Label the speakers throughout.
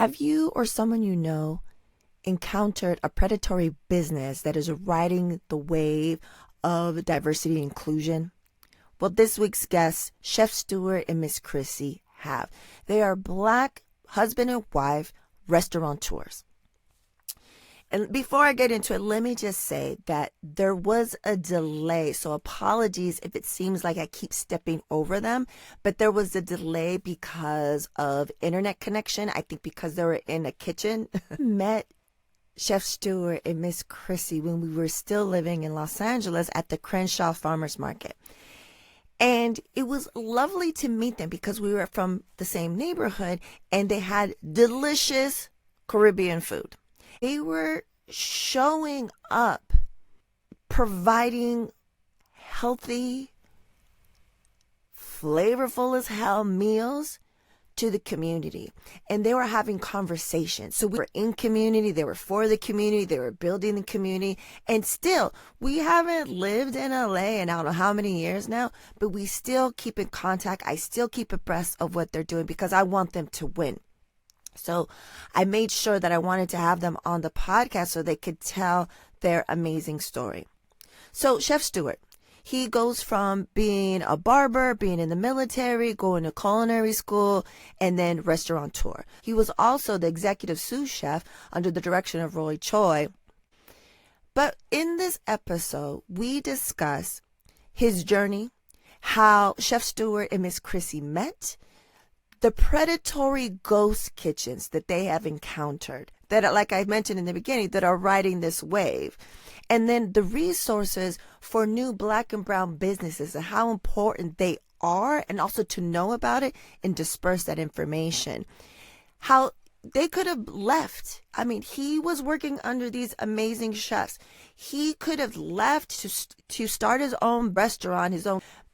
Speaker 1: Have you or someone you know encountered a predatory business that is riding the wave of diversity and inclusion? Well, this week's guests, Chef Stuart and Miss Chrissy, have. They are Black husband and wife restaurateurs. And before I get into it, let me just say that there was a delay. So apologies if it seems like I keep stepping over them, but there was a delay because of internet connection. I think because they were in a kitchen. Met Chef Stuart and Miss Chrissy when we were still living in Los Angeles at the Crenshaw Farmers Market. And it was lovely to meet them because we were from the same neighborhood and they had delicious Caribbean food. They were showing up, providing healthy, flavorful as hell meals to the community. And they were having conversations. So we were in community, they were for the community, they were building the community. And still, we haven't lived in LA in I don't know how many years now, but we still keep in contact. I still keep abreast of what they're doing because I want them to win. So I made sure that I wanted to have them on the podcast so they could tell their amazing story. So Chef Stuart, he goes from being a barber, being in the military, going to culinary school, and then restaurateur. He was also the executive sous chef under the direction of Roy Choi. But in this episode, we discuss his journey, how Chef Stuart and Miss Chrissy met, the predatory ghost kitchens that they have encountered, that, like I mentioned in the beginning, that are riding this wave. And then the resources for new Black and brown businesses and how important they are, and also to know about it and disperse that information. How they could have left. I mean, he was working under these amazing chefs. He could have left to start his own restaurant,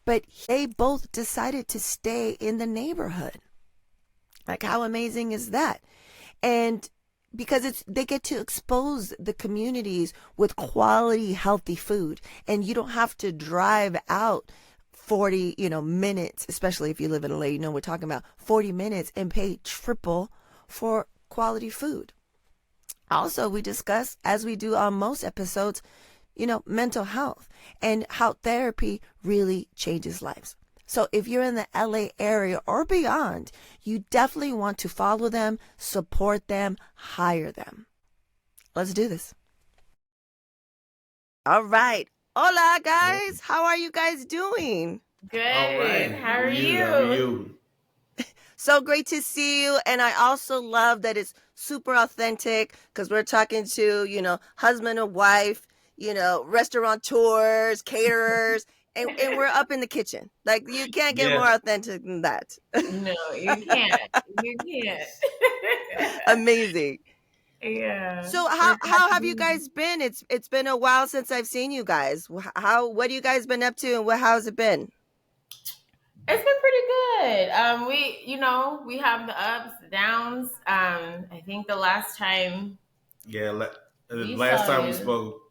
Speaker 1: but they both decided to stay in the neighborhood. Like, how amazing is that? And because they get to expose the communities with quality, healthy food. And you don't have to drive out 40, minutes, especially if you live in LA, we're talking about 40 minutes and pay triple for quality food. Also, we discuss, as we do on most episodes, mental health and how therapy really changes lives. So if you're in the LA area or beyond, you definitely want to follow them, support them, hire them. Let's do this. All right. Hola, guys. How are you guys doing?
Speaker 2: Good. All right. How are you? How are you?
Speaker 1: So great to see you. And I also love that it's super authentic because we're talking to, husband and wife, restaurateurs, caterers. And we're up in the kitchen. Like, you can't get more authentic than that.
Speaker 2: No, you can't. You can't.
Speaker 1: Amazing.
Speaker 2: Yeah.
Speaker 1: So how have you guys been? It's been a while since I've seen you guys. What have you guys been up to, and how's it been?
Speaker 2: It's been pretty good. We have the ups, the downs. I think the last time.
Speaker 3: Yeah, last time we spoke.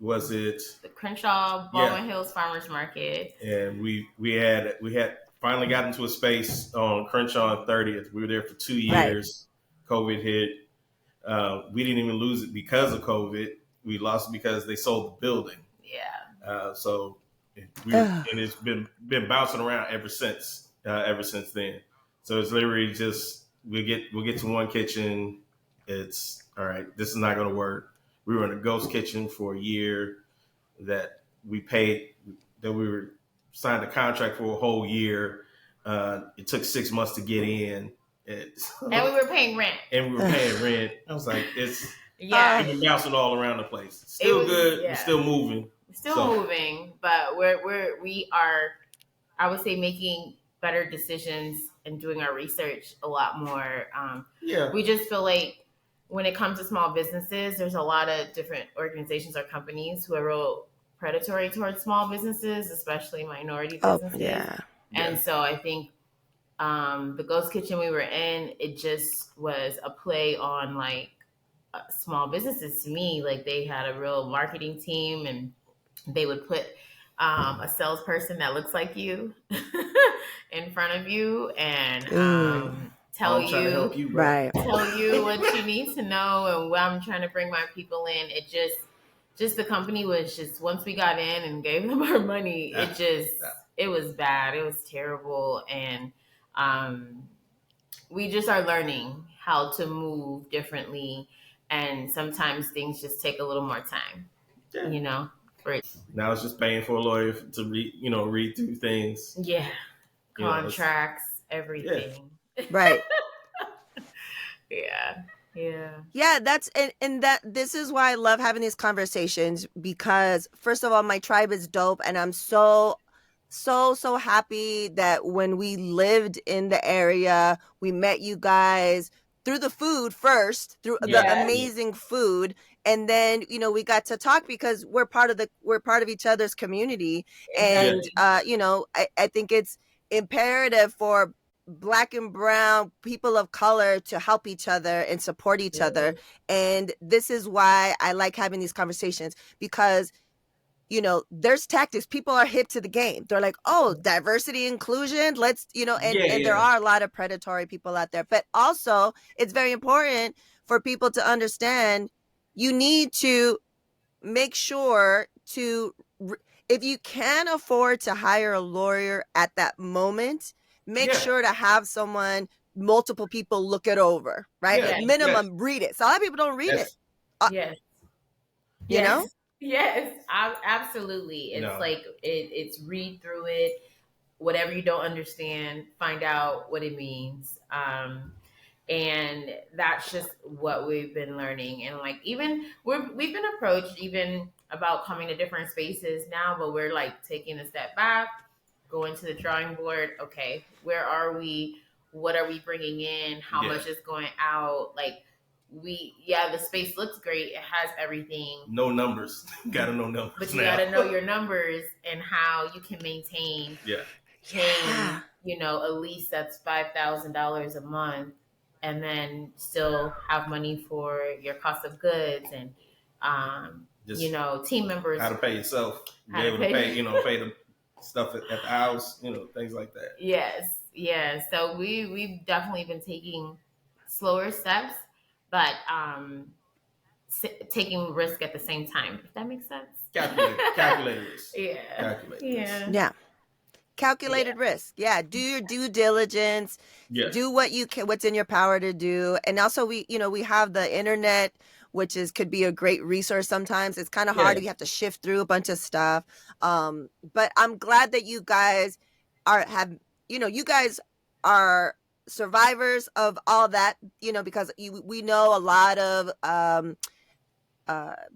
Speaker 3: Was it
Speaker 2: the Crenshaw Baldwin Hills Farmers Market?
Speaker 3: And we had finally got into a space on Crenshaw and 30th. We were there for 2 years. Right. COVID hit. We didn't even lose it because of COVID. We lost it because they sold the building.
Speaker 2: Yeah.
Speaker 3: And it's been bouncing around ever since then. So it's literally just we'll get to one kitchen. It's all right. This is not going to work. We were in a ghost kitchen for a year that we paid, that we were signed a contract for a whole year. It took 6 months to get in.
Speaker 2: And we were paying rent.
Speaker 3: I was like, it's been bouncing all around the place. Still good. Yeah. We're still moving.
Speaker 2: Moving, but we are, I would say, making better decisions and doing our research a lot more. We just feel like, when it comes to small businesses, there's a lot of different organizations or companies who are real predatory towards small businesses, especially minority businesses.
Speaker 1: Oh, yeah.
Speaker 2: And so I think the ghost kitchen we were in, it just was a play on small businesses to me. Like, they had a real marketing team, and they would put a salesperson that looks like you in front of you and tell
Speaker 3: I'm trying to help you, bro.
Speaker 1: Right.
Speaker 2: Tell you what you need to know and what I'm trying to bring my people in. It just the company was just, once we got in and gave them our money, it was bad. It was terrible. And we just are learning how to move differently. And sometimes things just take a little more time, you know, for it.
Speaker 3: Now it's just paying for a lawyer to read through things.
Speaker 2: Yeah. Contracts, everything.
Speaker 1: Yeah. Right.
Speaker 2: Yeah.
Speaker 1: That's and that this is why I love having these conversations, because first of all, my tribe is dope, and I'm so happy that when we lived in the area, we met you guys through the food first, through the amazing food, and then we got to talk because we're part of each other's community. Exactly. And I think it's imperative for Black and brown people of color to help each other and support each other. And this is why I like having these conversations, because there's tactics. People are hip to the game. They're like, oh, diversity, inclusion, let's, and there are a lot of predatory people out there. But also, it's very important for people to understand you need to make sure to, if you can afford to hire a lawyer at that moment, make sure to have multiple people look it over, right? At minimum, read it. So a lot of people don't read it. You know?
Speaker 2: Yes, absolutely. It's like it's read through it. Whatever you don't understand, find out what it means. And that's just what we've been learning. And like, even we've been approached even about coming to different spaces now, but we're like taking a step back, going to the drawing board. Okay, where are we? What are we bringing in? How much is going out? Like, the space looks great. It has everything.
Speaker 3: No numbers. Gotta know numbers.
Speaker 2: But you gotta know your numbers and how you can maintain. Paying, at least that's $5,000 a month, and then still have money for your cost of goods and team members.
Speaker 3: How to pay yourself. Be able to pay the stuff at the house, things like that.
Speaker 2: Yes. So we've definitely been taking slower steps, but taking risk at the same time, if that makes sense.
Speaker 3: Calculated risk.
Speaker 1: Yeah. Calculated risk. Yeah. Do your due diligence. Do what you can, what's in your power to do. And also we have the internet, which could be a great resource. Sometimes it's kind of hard. You have to shift through a bunch of stuff. But I'm glad that you guys you guys are survivors of all that, because we know a lot of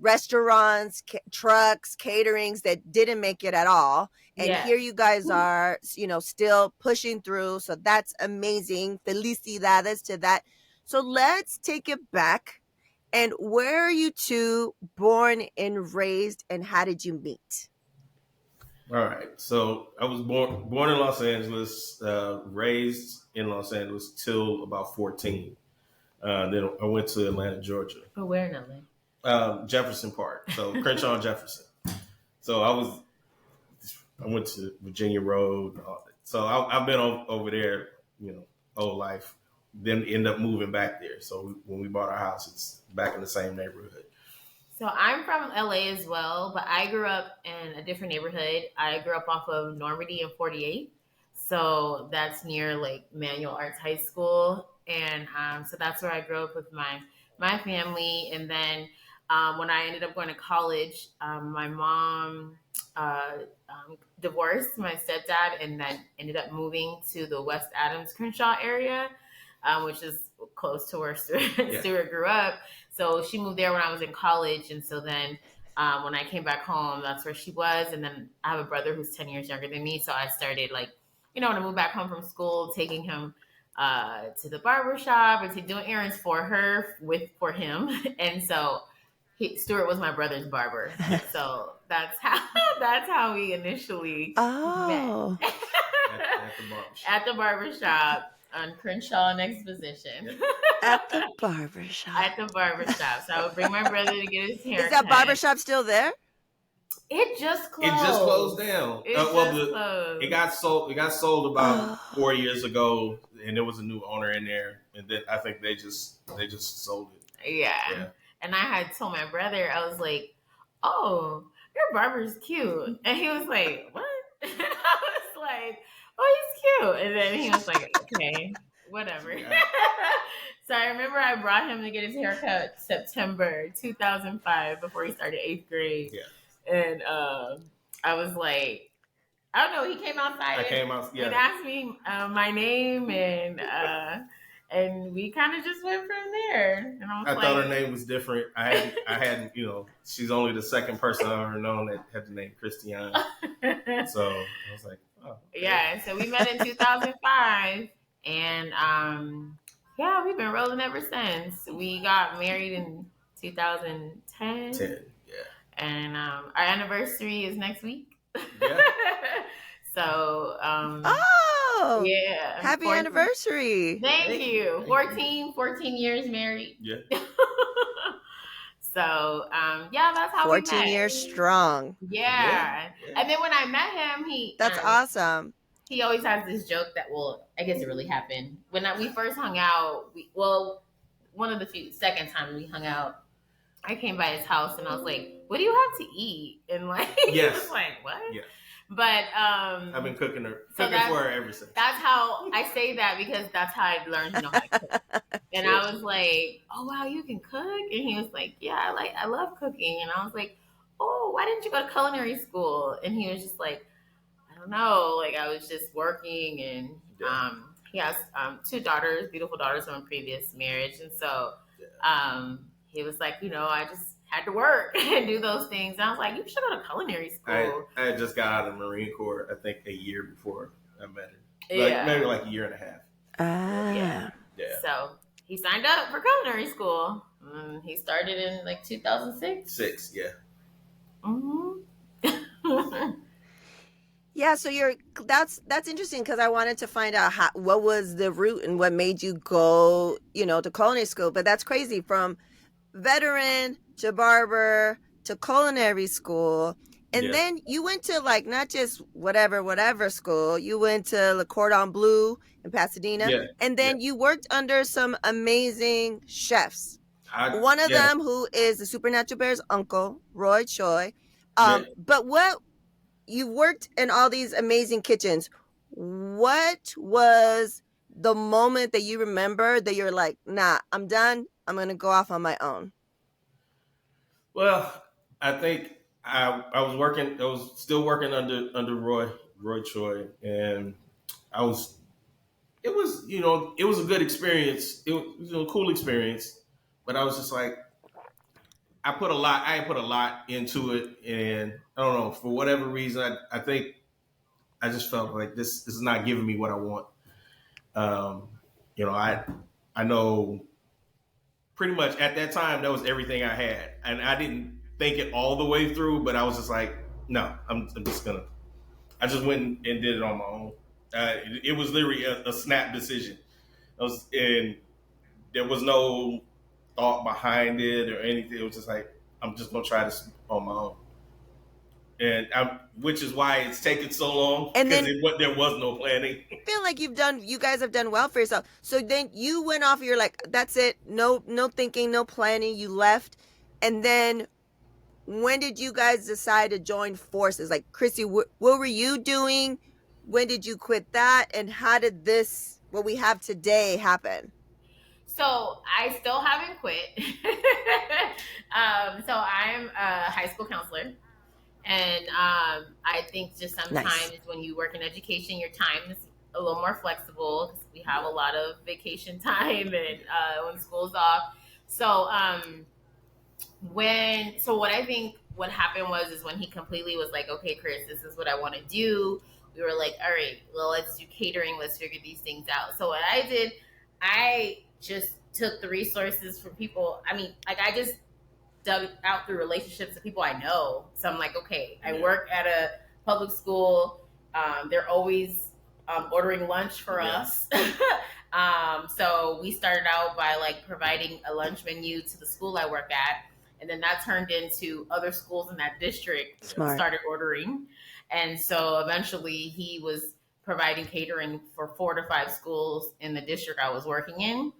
Speaker 1: restaurants, trucks, caterings that didn't make it at all. And here you guys are, still pushing through. So that's amazing. Felicidades to that. So let's take it back. And where are you two born and raised, and how did you meet?
Speaker 3: All right. So I was born in Los Angeles, raised in Los Angeles till about 14. Then I went to Atlanta, Georgia.
Speaker 2: But where in LA?
Speaker 3: Jefferson Park, so Crenshaw and Jefferson. So I went to Virginia Road. So I've been over there, whole life. Then end up moving back there. So when we bought our house, it's back in the same neighborhood.
Speaker 2: So I'm from LA as well, but I grew up in a different neighborhood. I grew up off of Normandy and 48. So that's near like Manual Arts High School. And so that's where I grew up with my family. And then when I ended up going to college, my mom divorced my stepdad and then ended up moving to the West Adams Crenshaw area, which is close to where Stuart grew up. So she moved there when I was in college. And so then when I came back home, that's where she was. And then I have a brother who's 10 years younger than me. So I started when I moved back home from school, taking him to the barber shop and doing errands for him. And so Stuart was my brother's barber. So that's how we initially met. At the barber shop. On Crenshaw and Exposition.
Speaker 1: At the barbershop.
Speaker 2: So I would bring my brother to get his hair.
Speaker 1: Is that barbershop still there?
Speaker 2: It just closed.
Speaker 3: It just closed down.
Speaker 2: Closed.
Speaker 3: It got sold. It got sold about 4 years ago, and there was a new owner in there, and then I think they just sold it.
Speaker 2: Yeah. And I had told my brother, I was like, "Oh, your barber's cute," and he was like, "What?" And I was like, "Oh, he's cute," and then he was like, "Okay, whatever." Yeah. So I remember I brought him to get his haircut September 2005 before he started 8th grade.
Speaker 3: Yeah.
Speaker 2: And I was like, I don't know. He came outside and asked me my name, and we kind of just went from there. And
Speaker 3: I thought her name was different. I hadn't, she's only the second person I've ever known that had the name Chrissy. So I was like, oh. Okay. Yeah.
Speaker 2: So we met in 2005, and yeah, we've been rolling ever since. We got married in 2010.
Speaker 3: Yeah.
Speaker 2: And our anniversary is next week.
Speaker 3: Yeah.
Speaker 2: So,
Speaker 1: yeah. Happy anniversary.
Speaker 2: Thank you. 14 years married.
Speaker 3: Yeah.
Speaker 2: So, yeah, that's how
Speaker 1: 14
Speaker 2: we met.
Speaker 1: years strong.
Speaker 2: Yeah. And then when I met him,
Speaker 1: that's awesome.
Speaker 2: He always has this joke that, I guess it really happened. When we first hung out, one of the second time we hung out, I came by his house and I was like, "What do you have to eat?" And he was like, "What?"
Speaker 3: Yeah.
Speaker 2: But
Speaker 3: I've been cooking for her ever since.
Speaker 2: That's how I say that, because that's how I learned how to cook. And I was like, "Oh wow, you can cook?" And he was like, "Yeah, I love cooking." And I was like, "Oh, why didn't you go to culinary school?" And he was just like, "I don't know. I was just working." And he has 2 daughters, beautiful daughters from a previous marriage, and so he was like, I just had to work and do those things. And I was like, you should go to culinary school.
Speaker 3: I had just got out of the Marine Corps, I think, a year before I met her. Maybe a year and a half.
Speaker 2: Yeah. So he signed up for culinary school. He started in 2006.
Speaker 3: Yeah.
Speaker 2: Mm-hmm.
Speaker 1: Yeah, so that's interesting, because I wanted to find out what was the route and what made you go, to culinary school. But that's crazy, from veteran to barber to culinary school. And then you went to not just whatever school. You went to Le Cordon Bleu in Pasadena.
Speaker 3: Yeah.
Speaker 1: And then you worked under some amazing chefs. One of them who is the Supernatural Bear's uncle, Roy Choi. But you worked in all these amazing kitchens. What was the moment that you remember that you're like, nah, I'm done. I'm going to go off on my own?
Speaker 3: Well, I think I was still working under Roy Choi, and it was a good experience. It was a cool experience, but I was just like, I put a lot into it, and I don't know, for whatever reason, I think I just felt like this is not giving me what I want. I know pretty much at that time that was everything I had, and I didn't think it all the way through, but I was just like, no, I just went and did it on my own. It was literally a snap decision. And there was no thought behind it or anything. It was just like, I'm just gonna try this on my own, and which is why it's taken so long. And then there was no planning.
Speaker 1: I feel like you guys have done well for yourself. So then you went off. You're like, that's it. No thinking, no planning. You left, and then when did you guys decide to join forces? Like, Chrissy, what were you doing? When did you quit that? And how did what we have today, happen?
Speaker 2: So I still haven't quit. So I'm a high school counselor. And I think just sometimes when you work in education, your time is a little more flexible, because we have a lot of vacation time and when school's off. So what happened is when he completely was like, okay, Chris, this is what I want to do. We were like, all right, well, let's do catering. Let's figure these things out. So what I did, I just took the resources from people. I mean, I just dug out through relationships of people I know. So I'm like, okay, I work at a public school. They're always ordering lunch for us. So we started out by providing a lunch menu to the school I work at. And then that turned into other schools in that district
Speaker 1: Smart.
Speaker 2: started ordering. And so eventually he was providing catering for 4 to 5 schools in the district I was working in.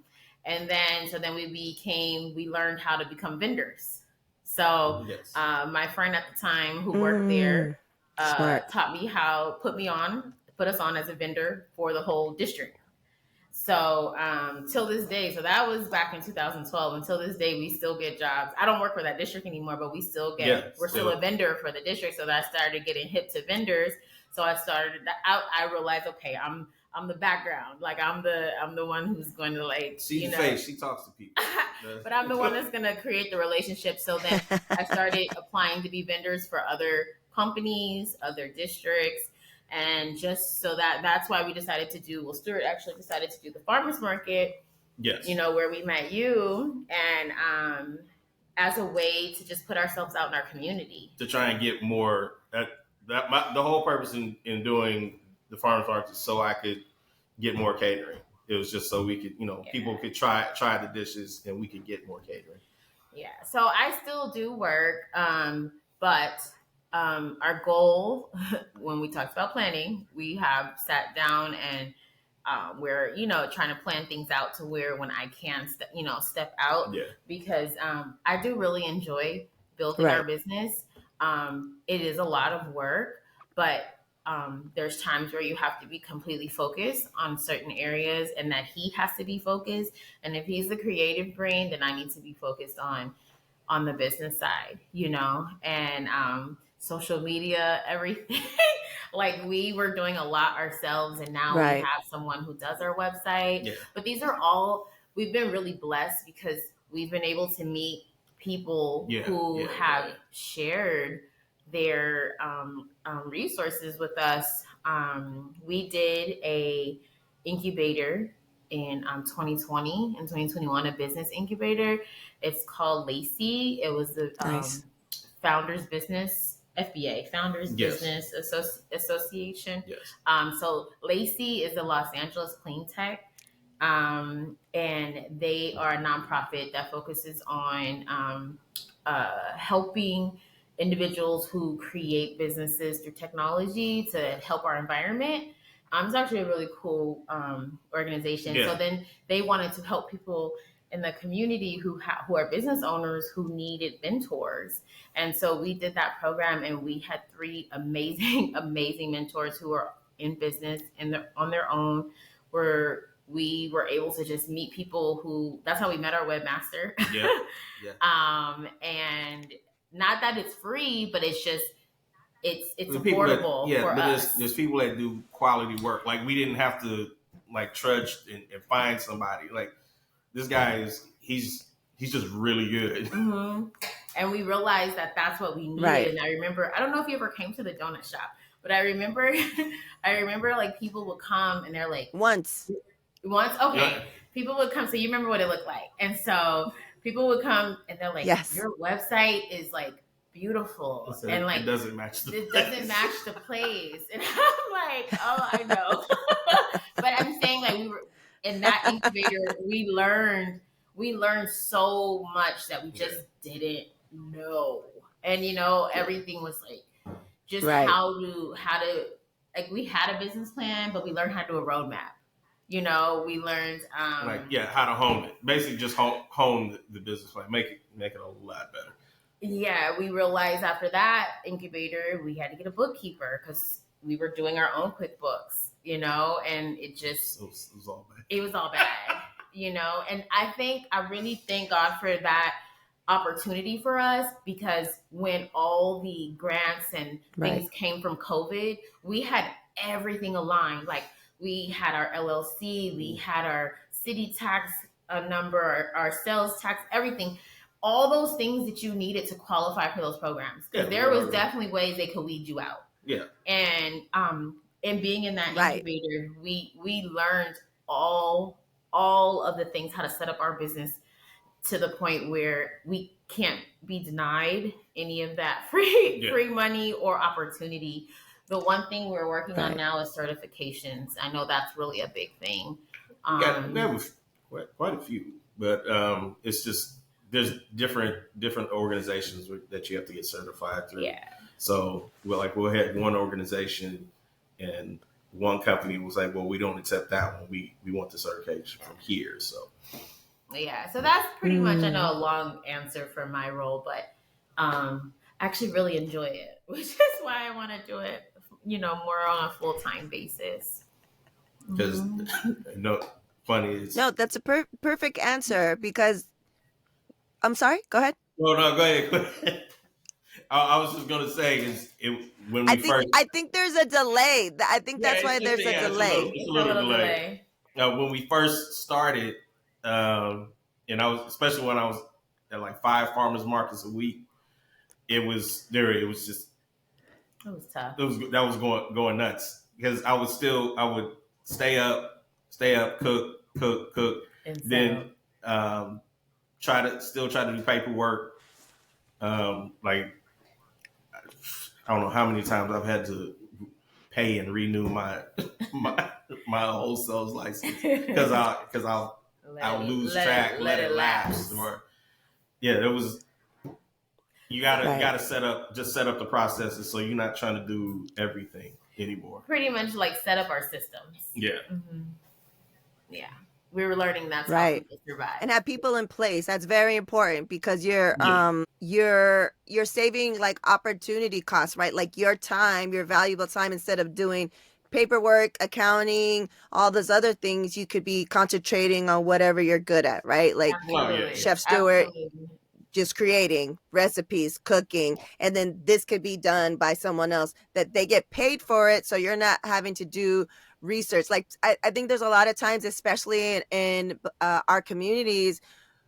Speaker 2: And then, so then we learned how to become vendors. So my friend at the time who worked there taught me how, put us on as a vendor for the whole district. So till this day, so that was back in 2012. Until this day, we still get jobs. I don't work for that district anymore, but we're still a vendor for the district. So that I started getting hip to vendors. So I started out. I realized, okay, I'm the background. Like I'm the one who's going to like
Speaker 3: see the face. She talks to people,
Speaker 2: but I'm the one that's going to create the relationship. So then I started applying to be vendors for other companies, other districts. And just so that's why we decided to do, Stuart actually decided to do the farmers market, where we met you, and as a way to just put ourselves out in our community.
Speaker 3: To try and get more, the whole purpose in doing the farmers market is so I could get more catering. It was just so we could, people could try the dishes and we could get more catering.
Speaker 2: Yeah, so I still do work, but our goal when we talked about planning, we have sat down and we're trying to plan things out to where when I can step out, because I do really enjoy building our business. It is a lot of work, but there's times where you have to be completely focused on certain areas, and that he has to be focused. And if he's the creative brain, then I need to be focused on the business side, and social media, everything. Like we were doing a lot ourselves, and now we have someone who does our website. Yeah. But these are all, we've been really blessed because we've been able to meet people who have shared their resources with us. We did a incubator in 2020 and 2021, a business incubator. It's called Lacey. It was the Founders Business FBA, Founders Business Association. Yes. So Lacey is a Los Angeles clean tech, and they are a nonprofit that focuses on helping individuals who create businesses through technology to help our environment. It's actually a really cool organization. Yeah. So then they wanted to help people in the community who are business owners who needed mentors. And so we did that program, and we had 3 amazing, amazing mentors who are in business and on their own, where we were able to just meet people who, that's how we met our webmaster. Yeah. Yeah. And not that it's free, but it's just, it's affordable for us.
Speaker 3: There's people that do quality work. Like we didn't have to like trudge and find somebody. Like this guy he's just really good.
Speaker 2: Mm-hmm. And we realized that that's what we needed. Right. And I remember, I don't know if you ever came to the donut shop, but I remember like people would come and they're like,
Speaker 1: once,
Speaker 2: okay. Yeah. People would come. So you remember what it looked like. And so people would come and they're like, your website is like beautiful. And like,
Speaker 3: it doesn't match the
Speaker 2: place. And I'm like, oh, I know. But I'm saying like we were in that incubator, we learned so much that we just didn't know. And everything was like just how to like we had a business plan, but we learned how to do a roadmap. We learned
Speaker 3: how to hone it. Basically just hone the business plan, make it a lot better.
Speaker 2: Yeah, we realized after that incubator, we had to get a bookkeeper because we were doing our own QuickBooks, and it just
Speaker 3: it was all bad.
Speaker 2: It was all bad, and I really thank God for that opportunity for us, because when all the grants and things came from COVID, we had everything aligned. Like we had our LLC, we had our city tax number, our sales tax, everything. All those things that you needed to qualify for those programs. Because there was definitely ways they could weed you out. Yeah. And being in that incubator, we learned all of the things, how to set up our business to the point where we can't be denied any of that free money or opportunity. The one thing we're working on now is certifications. I know that's really a big thing.
Speaker 3: That was quite a few, but it's just there's different organizations that you have to get certified through.
Speaker 2: Yeah.
Speaker 3: So we'll have one organization, and one company was like, well, we don't accept that one. We want the certification from here. So
Speaker 2: yeah, so that's pretty much, I know, a long answer for my role, but I actually really enjoy it, which is why I want to do it, more on a full-time basis.
Speaker 3: Because funny is
Speaker 1: no, that's a perfect answer because I'm sorry. Go ahead.
Speaker 3: Well, no, go ahead. I was just gonna say when we first.
Speaker 1: I think there's a delay. I think that's why there's a delay.
Speaker 3: It's a little delay. When we first started, and I was, especially when I was at like 5 farmers markets a week, it was just.
Speaker 2: It was tough.
Speaker 3: That was going nuts because I would stay up, cook, then try to do paperwork. Like I don't know how many times I've had to pay and renew my wholesale license because I'll lose track, let it lapse, or it was. You gotta set up the processes so you're not trying to do everything anymore.
Speaker 2: Pretty much like set up our systems.
Speaker 3: Yeah.
Speaker 2: Mm-hmm. Yeah. We were learning that's
Speaker 1: right.
Speaker 2: how people survive.
Speaker 1: And have people in place. That's very important because you're saving like opportunity costs, right? Like your time, your valuable time, instead of doing paperwork, accounting, all those other things, you could be concentrating on whatever you're good at, right? Like Chef Stuart. Absolutely. Just creating recipes, cooking, and then this could be done by someone else that they get paid for it. So you're not having to do research. Like I think there's a lot of times, especially in our communities,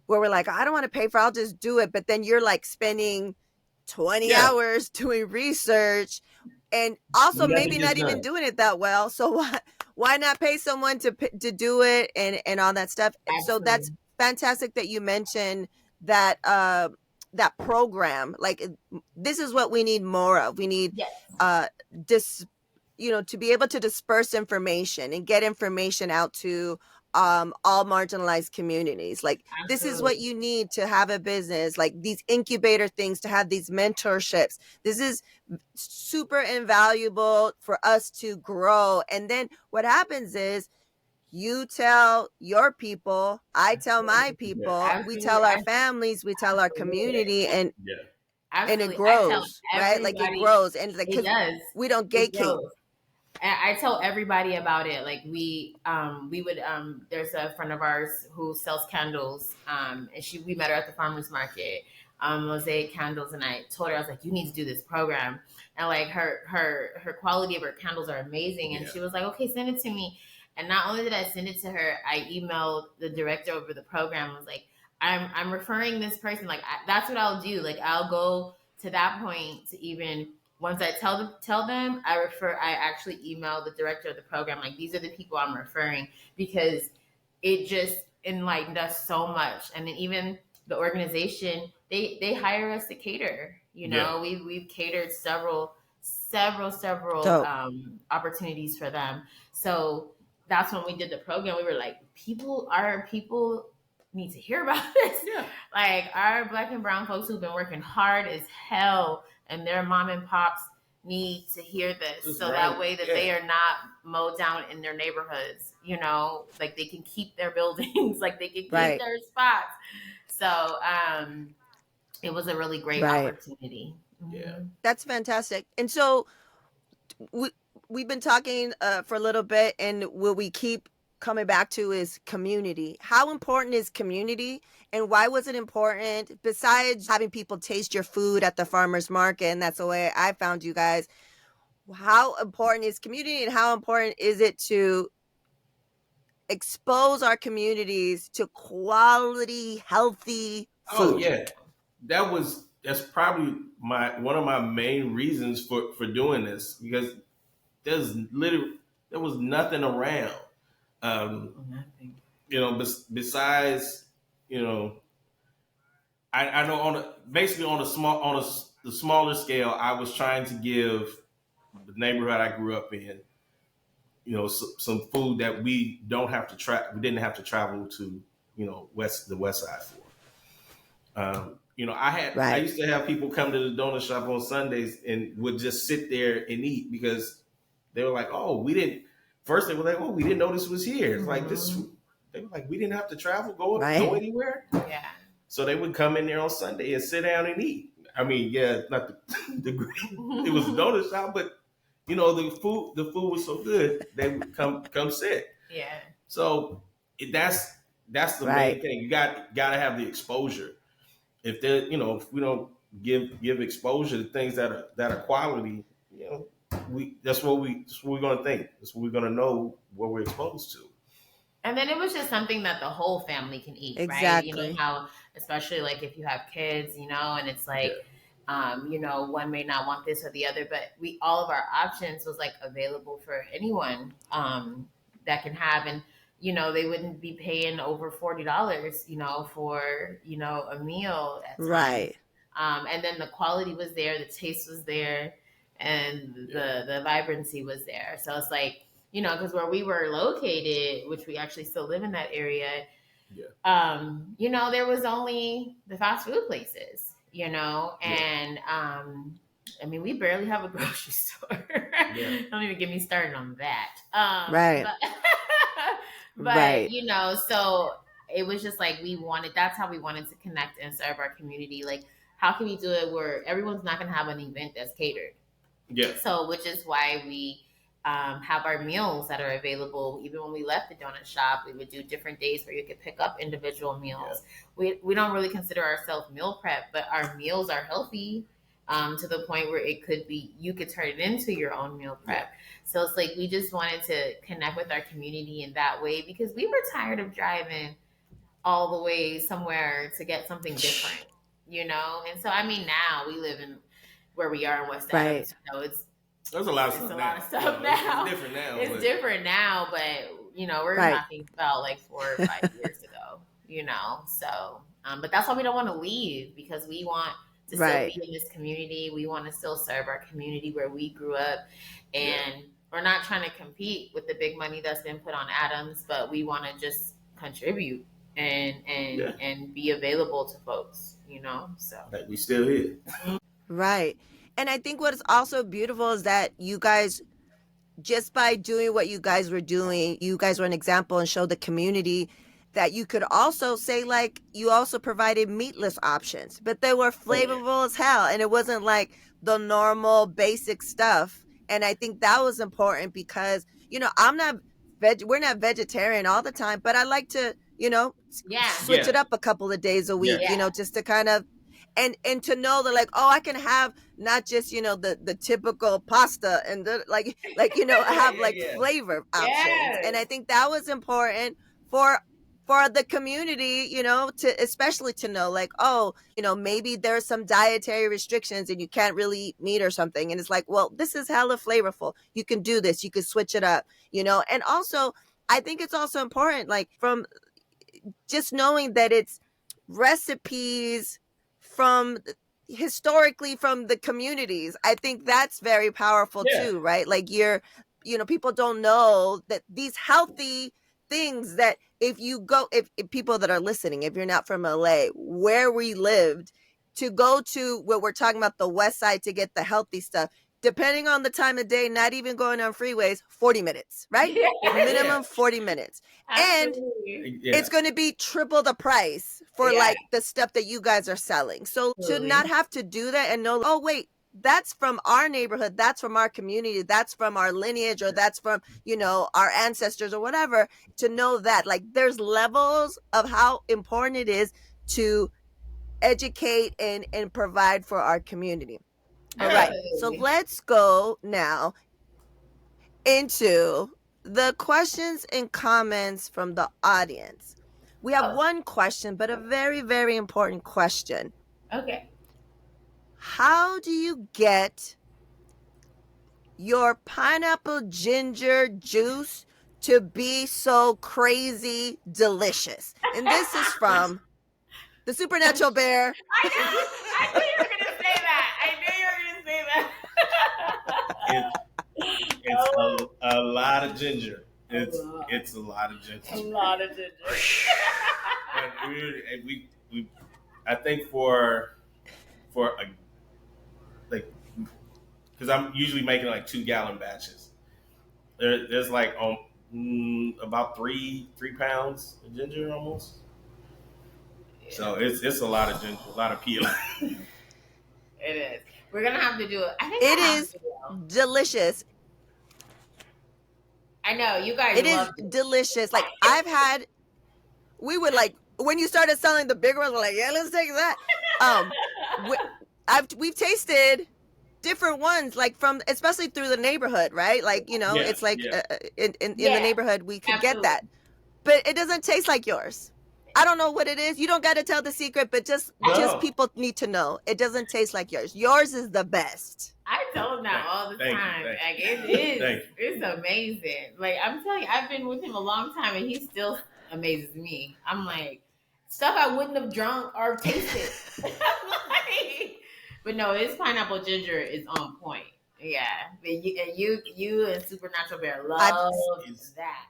Speaker 1: where we're like, I don't want to pay for it, I'll just do it. But then you're like spending 20 hours doing research and also maybe not even doing it that well. So why not pay someone to do it and all that stuff? Absolutely. So that's fantastic that you mentioned that that program. Like this is what we need more of. We need to be able to disperse information and get information out to all marginalized communities. Like Absolutely. This is what you need to have a business, like these incubator things, to have these mentorships. This is super invaluable for us to grow. And then what happens is you tell your people, I tell my people, we tell our families, we tell our community, and it grows, right? Like it grows, and like
Speaker 2: it does.
Speaker 1: We don't gatekeep.
Speaker 2: I tell everybody about it. Like we would there's a friend of ours who sells candles, and we met her at the farmers market, mosaic candles, and I told her, I was like, you need to do this program, and like her quality of her candles are amazing, and she was like, okay, send it to me. And not only did I send it to her, I emailed the director over the program. I was like, I'm referring this person. Like that's what I'll do. Like I'll go to that point to even once I tell them, I actually email the director of the program. Like these are the people I'm referring, because it just enlightened us so much. And then even the organization, they hire us to cater. We've catered several opportunities for them. So that's when we did the program. We were like, our people need to hear about this. Yeah. Like our Black and brown folks who've been working hard as hell, and their mom and pops need to hear this. That's so right. That way that they are not mowed down in their neighborhoods, like they can keep their buildings, like they can keep their spots. So it was a really great opportunity.
Speaker 3: Yeah.
Speaker 1: That's fantastic. And so we've been talking for a little bit, and what we keep coming back to is community. How important is community, and why was it important, besides having people taste your food at the farmer's market? And that's the way I found you guys. How important is community, and how important is it to expose our communities to quality, healthy food?
Speaker 3: Oh yeah, that's probably one of my main reasons for doing this, because there was nothing around. Besides, I know the smaller scale, I was trying to give the neighborhood I grew up in, some food that we didn't have to travel to, the west side for. I used to have people come to the donut shop on Sundays and would just sit there and eat because they were like, "Oh, we didn't." First, they were like, "Oh, we didn't know this was here." It's like this. They were like, "We didn't have to travel, go anywhere."
Speaker 2: Yeah.
Speaker 3: So they would come in there on Sunday and sit down and eat. I mean, yeah, not the it was a donut shop, but the food was so good they would come sit.
Speaker 2: Yeah.
Speaker 3: So that's the main thing. You got to have the exposure. If if we don't give exposure to things that are quality, that's what we're gonna think. That's what we're gonna know what we're exposed to.
Speaker 2: And then it was just something that the whole family can eat,
Speaker 1: exactly.
Speaker 2: Right? You know how, especially like if you have kids, and it's like, one may not want this or the other, but all of our options was like available for anyone that can have, and they wouldn't be paying over $40, for a meal at times.
Speaker 1: Right.
Speaker 2: And then the quality was there, the taste was there, and the vibrancy was there. So it's like, because where we were located, which we actually still live in that area, there was only the fast food places, and I mean, we barely have a grocery store. Don't even get me started on that.
Speaker 1: Right.
Speaker 2: But
Speaker 1: right.
Speaker 2: So it was just like that's how we wanted to connect and serve our community. Like, how can we do it where everyone's not going to have an event that's catered?
Speaker 3: Yeah.
Speaker 2: So, which is why we have our meals that are available. Even when we left the donut shop, we would do different days where you could pick up individual meals. Yeah. We don't really consider ourselves meal prep, but our meals are healthy to the point where you could turn it into your own meal prep. Yeah. So it's like we just wanted to connect with our community in that way because we were tired of driving all the way somewhere to get something different, And so, I mean, now we live in where we are in West Adams.
Speaker 3: There's a lot of stuff now.
Speaker 2: It's
Speaker 3: different now.
Speaker 2: It's different now, but we're talking about like 4 or 5 years ago, So, but that's why we don't want to leave because we want to still be in this community. We want to still serve our community where we grew up, and we're not trying to compete with the big money that's been put on Adams, but we want to just contribute and be available to folks, So
Speaker 3: like we still here.
Speaker 1: Right. And I think what's also beautiful is that you guys, just by doing what you guys were doing, you guys were an example and showed the community that you could also say, like, you also provided meatless options, but they were flavorful as hell. And it wasn't like the normal basic stuff. And I think that was important because, we're not vegetarian all the time, but I like to, switch it up a couple of days a week, just to kind of, and to know that like, I can have not just, the typical pasta and have like flavor options. Yes. And I think that was important for the community, especially to know like, maybe there's some dietary restrictions and you can't really eat meat or something. And it's like, well, this is hella flavorful. You can do this. You can switch it up, and also I think it's also important, like from just knowing that it's recipes from historically from the communities. I think that's very powerful too, right? Like people don't know that these healthy things that if people that are listening, if you're not from LA, where we lived, to go to where we're talking about the West Side to get the healthy stuff, depending on the time of day, not even going on freeways, 40 minutes, right? Minimum 40 minutes. Absolutely. And it's going to be triple the price for like the stuff that you guys are selling. So to not have to do that and know, oh, wait, that's from our neighborhood, that's from our community, that's from our lineage, or that's from, our ancestors or whatever, to know that like there's levels of how important it is to educate and provide for our community. All right, so let's go now into the questions and comments from the audience. We have one question, but a very, very important question.
Speaker 2: Okay.
Speaker 1: How do you get your pineapple ginger juice to be so crazy delicious? And this is from the Supernatural Bear.
Speaker 2: I knew you were going to say that.
Speaker 3: It's a lot of ginger. It's a lot of ginger.
Speaker 2: A lot of ginger.
Speaker 3: I think for a, like, because I'm usually making like 2-gallon batches. There's like about 3 pounds of ginger almost. Yeah. So it's a lot of ginger, a lot of peel.
Speaker 2: It is. We're gonna have to do it. I think
Speaker 1: it is delicious.
Speaker 2: I know you guys.
Speaker 1: It is delicious. Like we would like when you started selling the bigger ones. We're like, yeah, let's take that. We've tasted different ones, like from especially through the neighborhood, right? Like it's like in the neighborhood we could get that, but it doesn't taste like yours. I don't know what it is. You don't got to tell the secret, but just people need to know. It doesn't taste like yours. Yours is the best.
Speaker 2: I tell him that all the time. Like it is. It's amazing. Like I'm telling you, I've been with him a long time, and he still amazes me. I'm like stuff I wouldn't have drunk or tasted. But no, his pineapple ginger is on point. Yeah, but you and Supernatural Bear love that.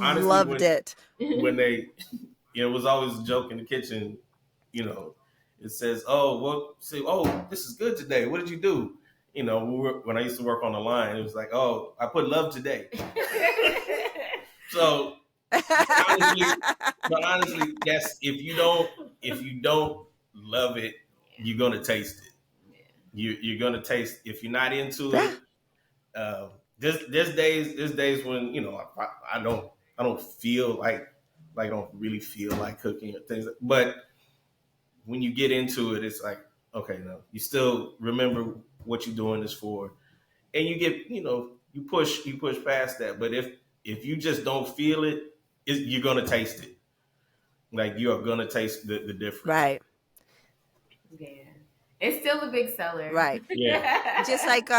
Speaker 3: Honestly,
Speaker 1: loved it
Speaker 3: when they, it was always a joke in the kitchen. It says, "Oh, this is good today. What did you do?" When I used to work on the line, it was like, "Oh, I put love today." So, honestly, that's if you don't love it, you're gonna taste it. You're gonna taste. If you're not into it, there's days when I don't feel like I don't really feel like cooking or things. But when you get into it, it's like, okay, no, you still remember what you're doing this for, and you get you push past that. But if you just don't feel it, you're gonna taste it. Like you are gonna taste the difference,
Speaker 1: right?
Speaker 2: Yeah, it's still a big seller,
Speaker 1: right?
Speaker 3: Yeah,
Speaker 1: just like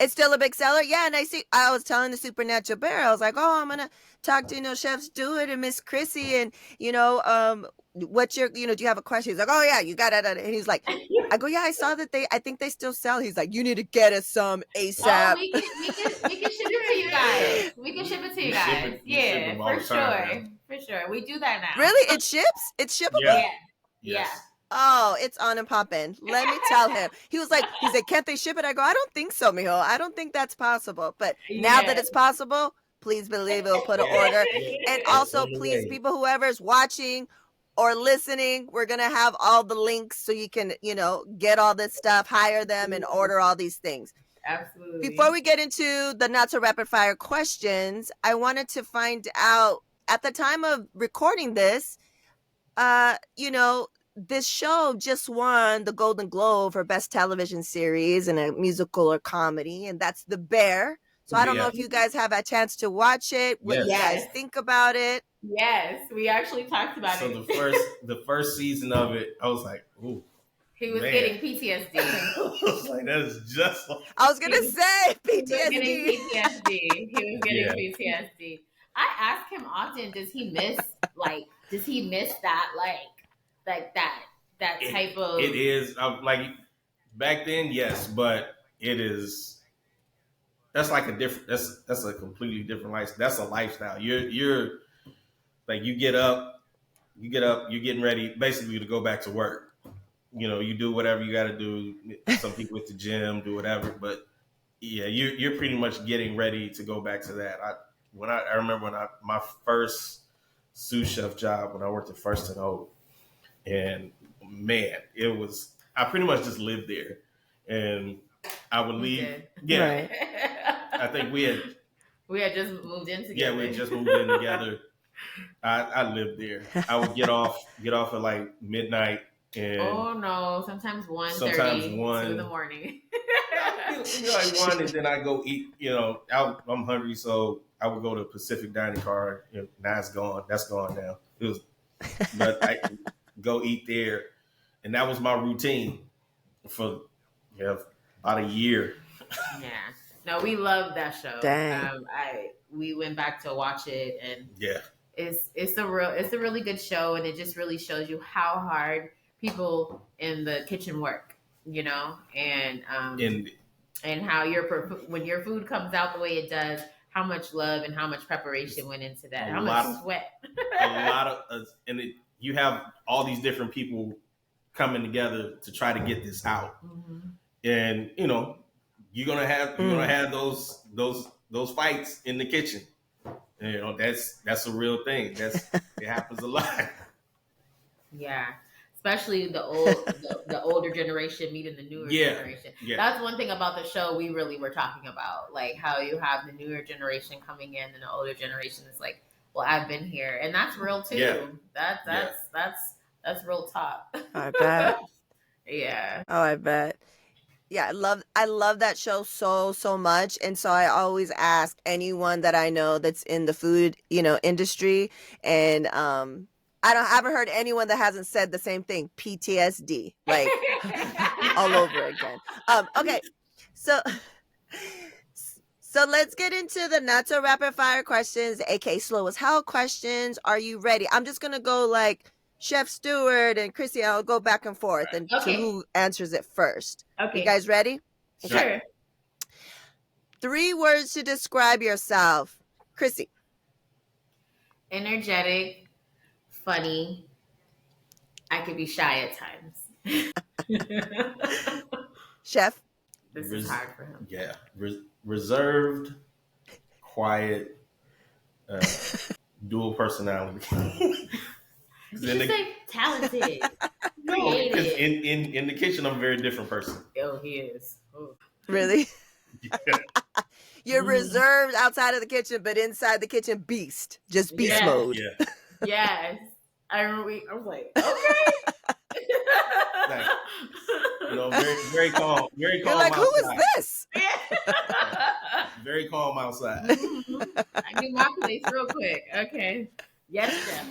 Speaker 1: it's still a big seller. Yeah, and I was telling the Supernatural Bear, I was like, oh, I'm going to talk to, Chef Stuart and Miss Chrissy and, what's your, do you have a question? He's like, oh yeah, you got it. And he's like, I go, yeah, I saw that I think they still sell. He's like, you need to get us some ASAP.
Speaker 2: Oh, we can ship it to you guys. We can ship it to you guys. Yeah, for sure. For sure. We do that now.
Speaker 1: Really? It ships? It's shippable?
Speaker 2: Yeah.
Speaker 3: Yes.
Speaker 2: Yeah.
Speaker 1: Oh, it's on and popping. Let me tell him. He's like, can't they ship it? I go, I don't think so, mijo. I don't think that's possible. But now that it's possible, please believe it'll put an order. And also, please, people, whoever's watching or listening, we're going to have all the links so you can, get all this stuff, hire them and order all these things.
Speaker 2: Absolutely.
Speaker 1: Before we get into the not so rapid fire questions, I wanted to find out at the time of recording this, this show just won the Golden Globe for Best Television Series in a musical or comedy, and that's The Bear. So I don't know if you guys have a chance to watch it, what you guys think about it.
Speaker 2: Yes, we actually talked about it.
Speaker 3: So the first season of it, I was like, ooh.
Speaker 2: He was getting PTSD.
Speaker 3: I was like, that is just like...
Speaker 1: I was going to say PTSD.
Speaker 2: He was getting PTSD. I ask him often, does he miss that, that type of...
Speaker 3: It is, like, back then, yes, but it is... That's like that's a completely different lifestyle. That's a lifestyle. You're like, you get up, you're getting ready basically to go back to work. You do whatever you got to do. Some people at the gym do whatever, but yeah, you're pretty much getting ready to go back to that. I remember my first sous chef job when I worked at First and Old, and man, I pretty much just lived there, and I would leave. Yeah, right. I think we had
Speaker 2: just moved in together.
Speaker 3: Yeah, we had just moved in together. I lived there. I would get off at like midnight. And
Speaker 2: oh no! Sometimes 1:30, 2 in the morning.
Speaker 3: Like 1, and then I go eat. I'm hungry, so I would go to Pacific Dining Car. Now it's gone. That's gone now. But I go eat there, and that was my routine for about a year.
Speaker 2: Yeah. No, we love that show.
Speaker 1: Dang.
Speaker 2: We went back to watch it, and
Speaker 3: yeah,
Speaker 2: it's a really good show, and it just really shows you how hard people in the kitchen work, and how when your food comes out the way it does, how much love and how much preparation went into that. How much sweat.
Speaker 3: A lot of, you have all these different people coming together to try to get this out. And, you know, you're gonna have those fights in the kitchen. And, you know, that's a real thing. It happens a lot.
Speaker 2: Yeah. Especially the older generation meeting the newer generation. Yeah. That's one thing about the show we really were talking about, like how you have the newer generation coming in and the older generation is like, well, I've been here, and that's real too. Yeah. That's real talk.
Speaker 1: I bet.
Speaker 2: Yeah.
Speaker 1: Oh, I bet. Yeah, I love that show so much, and so I always ask anyone that I know that's in the food, industry, and I haven't heard anyone that hasn't said the same thing, PTSD, like all over again. Okay, so let's get into the not so rapid fire questions, aka slow as hell questions. Are you ready? I'm just gonna go like Chef Stuart and Chrissy. I'll go back and forth and to who answers it first. Okay, you guys ready?
Speaker 2: Sure. Okay.
Speaker 1: 3 words to describe yourself, Chrissy.
Speaker 2: Energetic. Funny. I could be shy at times.
Speaker 1: Chef?
Speaker 2: This is hard for him.
Speaker 3: Yeah. Reserved, quiet, dual personality.
Speaker 2: You should say talented.
Speaker 3: No, because in the kitchen, I'm a very different person.
Speaker 2: Oh, he is. Ooh.
Speaker 1: Really? Yeah. You're reserved outside of the kitchen, but inside the kitchen, beast. Just beast mode.
Speaker 2: Yeah. Yes. I was like, okay.
Speaker 3: Like, very, very calm. Very calm.
Speaker 1: You're like,
Speaker 3: outside.
Speaker 1: Who is this?
Speaker 3: Very calm outside.
Speaker 2: I do my place real quick. Okay. Yes, Chef.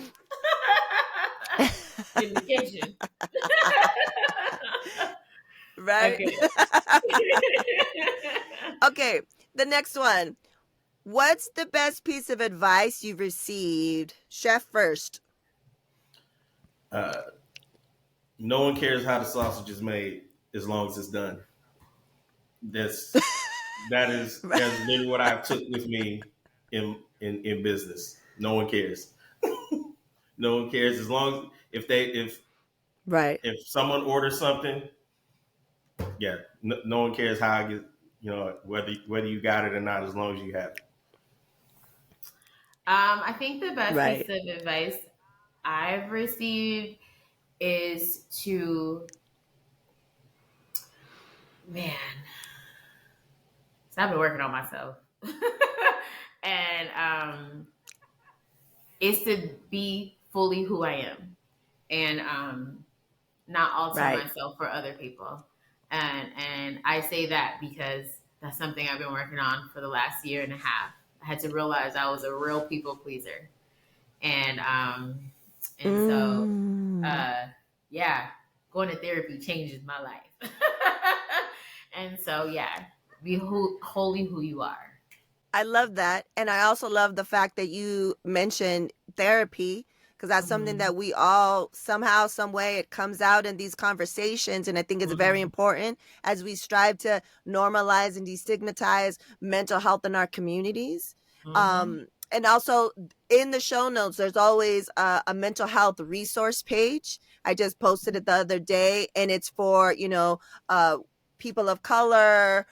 Speaker 2: In the kitchen.
Speaker 1: Right? Okay. The next one. What's the best piece of advice you've received? Chef first.
Speaker 3: No one cares how the sausage is made as long as it's done. That's literally what I took with me in business. No one cares. No one cares as long as if someone orders something, no one cares how I get, whether you got it or not, as long as you have it.
Speaker 2: I think the best piece of advice I've received is to, so I've been working on myself. And is to be fully who I am and not alter myself for other people. And I say that because that's something I've been working on for the last year and a half. I had to realize I was a real people pleaser. And so going to therapy changes my life. And so, be wholly who you are.
Speaker 1: I love that. And I also love the fact that you mentioned therapy, because that's something that we all somehow, some way, it comes out in these conversations. And I think it's very important as we strive to normalize and destigmatize mental health in our communities. And also in the show notes, there's always a mental health resource page. I just posted it the other day, and it's for, people of color,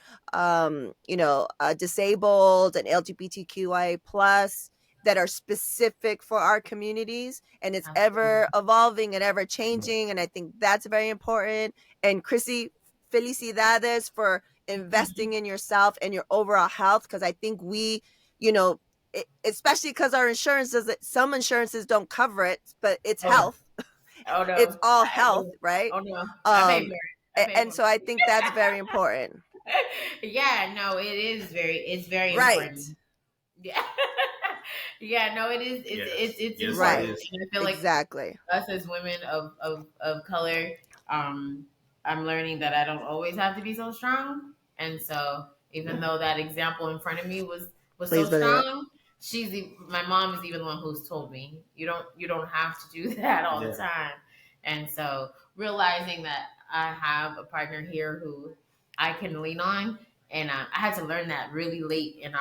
Speaker 1: disabled and LGBTQIA plus that are specific for our communities. And it's ever evolving and ever changing. And I think that's very important. And Chrissy, felicidades for investing in yourself and your overall health. Because I think we, especially because our some insurances don't cover it, but it's health.
Speaker 2: Oh, no.
Speaker 1: It's all health, right?
Speaker 2: Oh, no.
Speaker 1: And so I think that's very important.
Speaker 2: It's very important. Yeah. It's important.
Speaker 1: Right.
Speaker 2: And I feel like us as women of color, I'm learning that I don't always have to be so strong. And so even though that example in front of me was so strong, my mom is even the one who's told me you don't have to do that all the time. And so realizing that I have a partner here who I can lean on, and I had to learn that really late in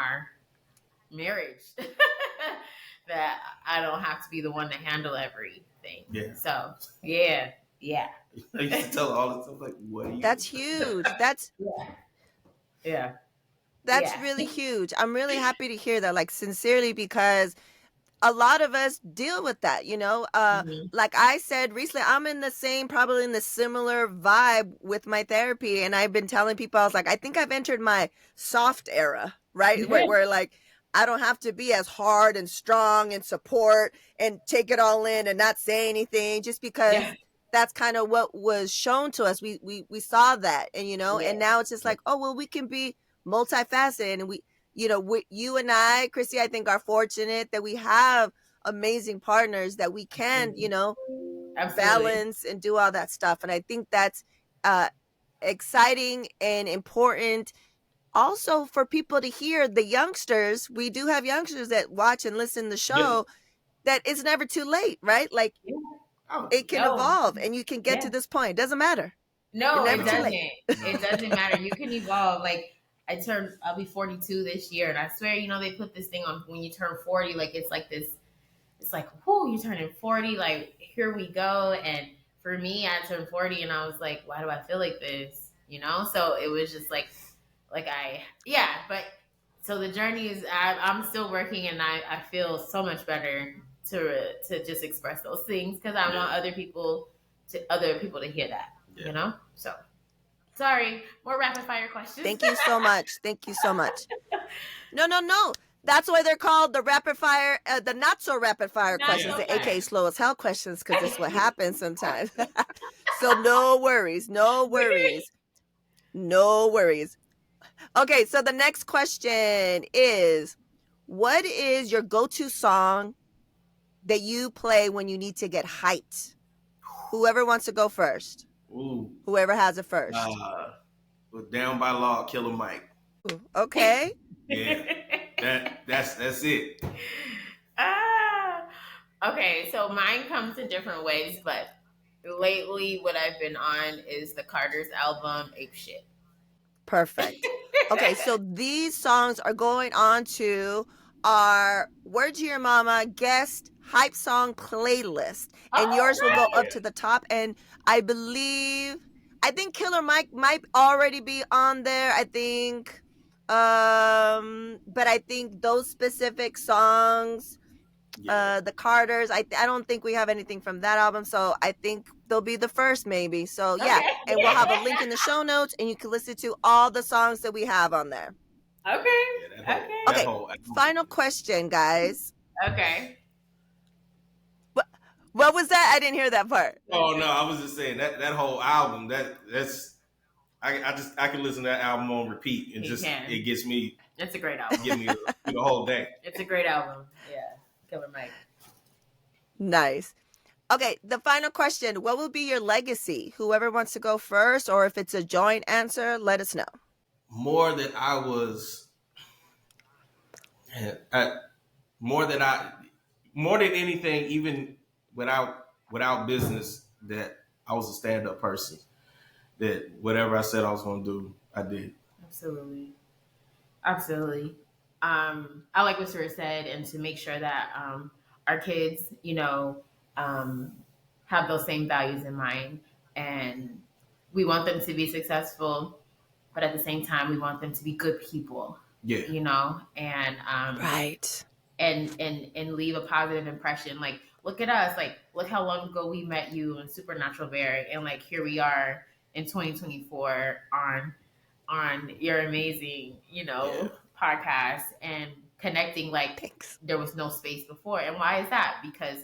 Speaker 2: marriage that I don't have to be the one to handle everything.
Speaker 3: Yeah.
Speaker 2: So yeah.
Speaker 3: I used to tell her all the time, like, what are you?
Speaker 1: That's huge.
Speaker 2: Yeah.
Speaker 1: That's really huge. I'm really happy to hear that, like, sincerely, because a lot of us deal with that, like I said recently, I'm probably in the similar vibe with my therapy. And I've been telling people, I was like, I think I've entered my soft era, right? Where like, I don't have to be as hard and strong and support and take it all in and not say anything, just because that's kind of what was shown to us. We saw that, and, and now it's just like, oh, well, we can be multifaceted, and you and I, Chrissy, I think are fortunate that we have amazing partners that we can, balance and do all that stuff. And I think that's exciting and important also for people to hear. The youngsters, we do have youngsters that watch and listen to the show, that it's never too late, right? Like it can evolve and you can get to this point. It doesn't matter.
Speaker 2: No, it doesn't. It doesn't matter. You can evolve. Like I'll be 42 this year, and I swear, they put this thing on when you turn 40, like it's like this, it's like, whoo, you're turning 40, like here we go. And for me, I turned 40 and I was like, why do I feel like this? So it was just but so the journey is, I'm still working, and I feel so much better to just express those things, because I want other people to hear that, so. Sorry, more rapid fire questions.
Speaker 1: Thank you so much. No. That's why they're called the rapid fire, the not so rapid fire questions, the aka slow as hell questions, because that's what happens sometimes. So no worries. Okay, so the next question is, what is your go-to song that you play when you need to get hyped? Whoever wants to go first.
Speaker 3: Ooh.
Speaker 1: Whoever has it first.
Speaker 3: Down by Law, Killer Mike.
Speaker 1: Ooh, okay.
Speaker 3: Yeah, that's it.
Speaker 2: Okay, so mine comes in different ways, but lately what I've been on is the Carter's album, Ape Shit.
Speaker 1: Perfect. Okay, so these songs are going on to our Word to Your Mama guest hype song playlist, and yours will go up to the top. And I think Killer Mike might already be on there, I think, but I think those specific songs, the Carters, I don't think we have anything from that album, so I think they'll be the first, maybe. So and we'll have a link in the show notes, and you can listen to all the songs that we have on there.
Speaker 2: Okay.
Speaker 1: Final question, guys.
Speaker 2: Okay.
Speaker 1: What was that? I didn't hear that part.
Speaker 3: Oh no, I was just saying that whole album, that's I can listen to that album on repeat, and it gets me.
Speaker 2: It's a great album.
Speaker 3: Give me the whole day.
Speaker 2: It's a great album. Yeah, Killer Mike.
Speaker 1: Nice. Okay, the final question: what will be your legacy? Whoever wants to go first, or if it's a joint answer, let us know.
Speaker 3: More than anything, even without business, that I was a stand-up person. That whatever I said I was going to do, I did.
Speaker 2: Absolutely. I like what Stuart said, and to make sure that our kids, have those same values in mind, and we want them to be successful, but at the same time, we want them to be good people.
Speaker 3: Yeah.
Speaker 2: And
Speaker 1: right.
Speaker 2: And leave a positive impression. Like, look at us. Like, look how long ago we met you in Supernatural Bear, and like here we are in 2024 on your amazing, podcast, and connecting like
Speaker 1: Thanks.
Speaker 2: There was no space before. And why is that? Because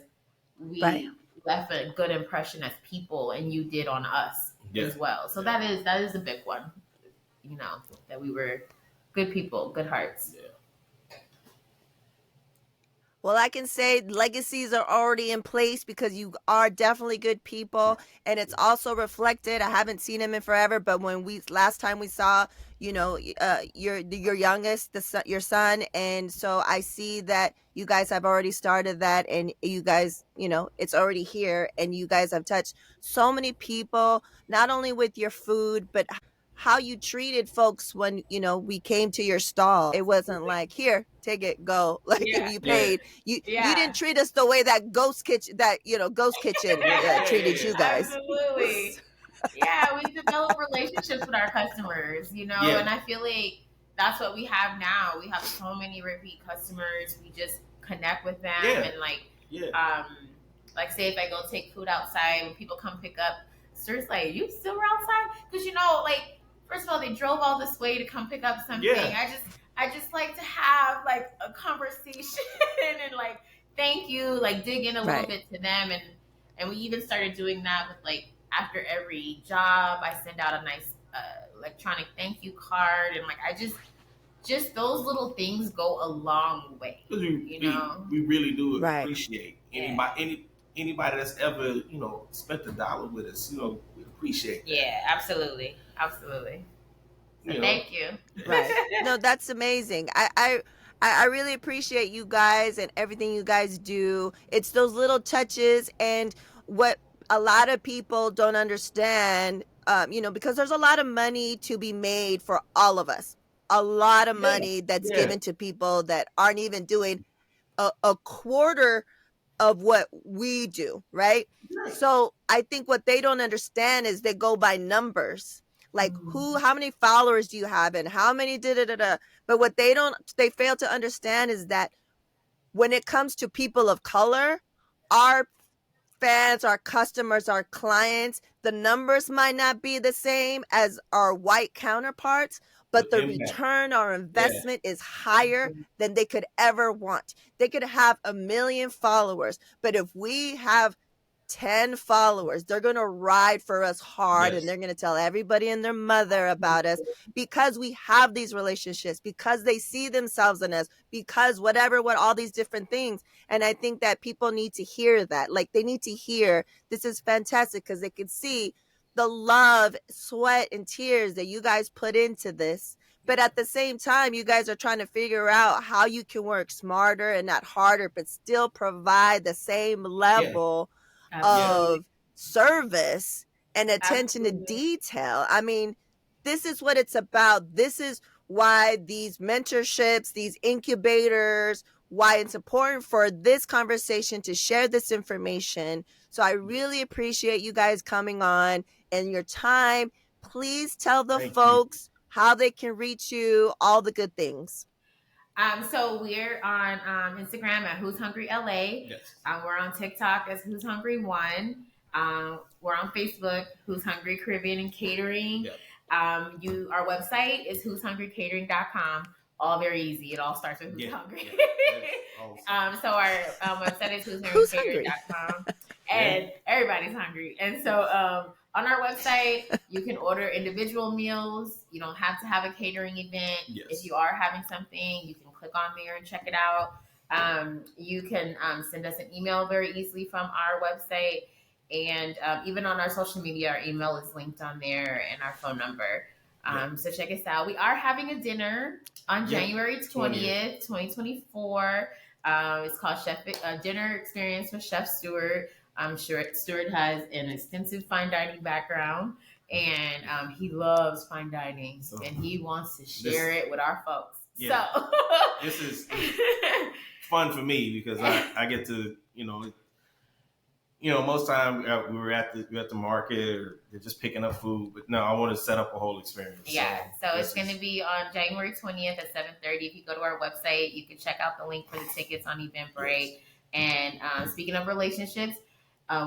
Speaker 2: we left a good impression as people, and you did on us as well. So that is a big one, that we were good people, good hearts.
Speaker 3: Yeah.
Speaker 1: Well, I can say legacies are already in place, because you are definitely good people, and it's also reflected. I haven't seen him in forever, but when last time we saw, your youngest, your son, and so I see that you guys have already started that, and you guys, it's already here, and you guys have touched so many people, not only with your food, but how you treated folks when, you know, we came to your stall. It wasn't like, here, take it, go. Like if you paid, you didn't treat us the way that Ghost Kitchen treated you guys.
Speaker 2: Absolutely. Yeah, we develop relationships with our customers, you know, and I feel like that's what we have now. We have so many repeat customers. We just connect with them and like say if I go take food outside, when people come pick up, Stuart's like, you still were outside? Because you know, like, first of all, they drove all this way to come pick up something. I just like to have like a conversation and like thank you, like dig in a little bit to them, and we even started doing that with like after every job, I send out a nice electronic thank you card, and like I just those little things go a long way. You know,
Speaker 3: we really do appreciate anybody that's ever, you know, spent $1 with us. You know, we appreciate that.
Speaker 2: Yeah, absolutely. So thank you.
Speaker 1: Right. No, that's amazing. I really appreciate you guys and everything you guys do. It's those little touches, and what a lot of people don't understand, you know, because there's a lot of money to be made for all of us. A lot of money that's given to people that aren't even doing a quarter of what we do, right? So I think what they don't understand is they go by numbers. Like how many followers do you have and how many But what they fail to understand is that when it comes to people of color, our fans, our customers, our clients, the numbers might not be the same as our white counterparts, but the return on investment is higher than they could ever want. They could have 1 million followers, but if we have 10 followers, they're going to ride for us hard, and they're going to tell everybody and their mother about us because we have these relationships, because they see themselves in us, because what all these different things. And I think that people need to hear that. Like, they need to hear this is fantastic because they can see the love, sweat, and tears that you guys put into this. But at the same time, you guys are trying to figure out how you can work smarter and not harder, but still provide the same level of service and attention to detail. I mean, this is what it's about. This is why these mentorships, these incubators, why it's important for this conversation to share this information. So I really appreciate you guys coming on and your time. Please tell the folks how they can reach you, all the good things.
Speaker 2: So we're on Instagram at Who's Hungry LA.
Speaker 3: Yes.
Speaker 2: We're on TikTok as Who's Hungry One. We're on Facebook, Who's Hungry Caribbean and Catering.
Speaker 3: Yep.
Speaker 2: Our website is who'shungrycatering.com. All very easy. It all starts with Who's Hungry. Awesome. So our website is who'shungrycatering.com. And everybody's hungry. And so on our website, you can order individual meals. You don't have to have a catering event.
Speaker 3: Yes.
Speaker 2: If you are having something, you can click on there and check it out. You can send us an email very easily from our website. And even on our social media, our email is linked on there and our phone number. So check us out. We are having a dinner on January 20th, 2024. It's called Dinner Experience with Chef Stuart. I'm sure Stuart has an extensive fine dining background, and he loves fine dining, and he wants to share it with our folks. Yeah. So
Speaker 3: this is fun for me because I get to, most time we were at the market or just picking up food, but no, I want to set up a whole experience.
Speaker 2: Yeah, so it's going to be on January 20th at 7:30. If you go to our website, you can check out the link for the tickets on Eventbrite. Yes. And speaking of relationships,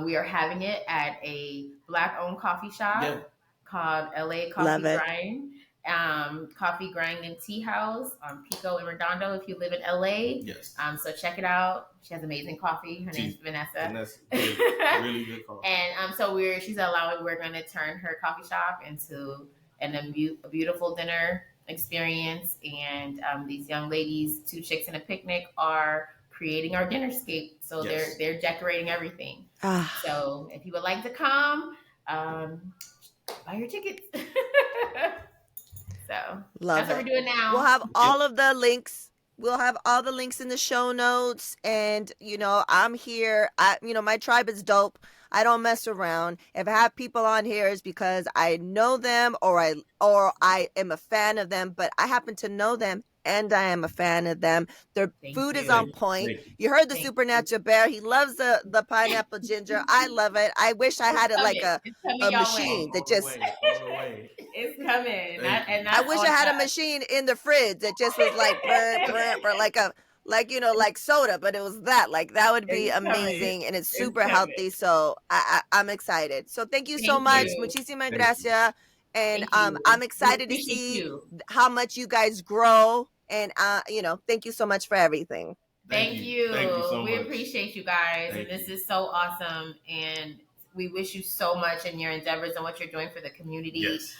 Speaker 2: we are having it at a Black-owned coffee shop called LA Coffee Grind. Coffee Grind and Tea House on Pico and Redondo if you live in LA.
Speaker 3: Yes.
Speaker 2: So check it out. She has amazing coffee. Her name's Vanessa.
Speaker 3: Vanessa. Really good coffee.
Speaker 2: And so we're going to turn her coffee shop into a beautiful dinner experience. And these young ladies, 2 Chicks and a Picnic, are creating our dinnerscape. So they're decorating everything. So if you would like to come, buy your tickets. So that's what we're doing now.
Speaker 1: We'll have all of the links. We'll have all the links in the show notes. And, I'm here. My tribe is dope. I don't mess around. If I have people on here, it's because I know them or I am a fan of them, but I happen to know them and I am a fan of them. Their food is on point. You heard the Supernatural Bear. He loves the pineapple ginger. I love it. I wish I had it like a machine that just...
Speaker 2: It's coming.
Speaker 1: I wish I had a machine in the fridge that just was like burr, burr, burr, like soda, but it was that. Like, that would be amazing, and it's super healthy. So I'm excited. So thank you so much. Muchísimas gracias. And I'm excited to see how much you guys grow. And thank you so much for everything.
Speaker 2: Thank you. Thank you so much. We appreciate you guys, and this is so awesome. And we wish you so much in your endeavors and what you're doing for the community. Yes.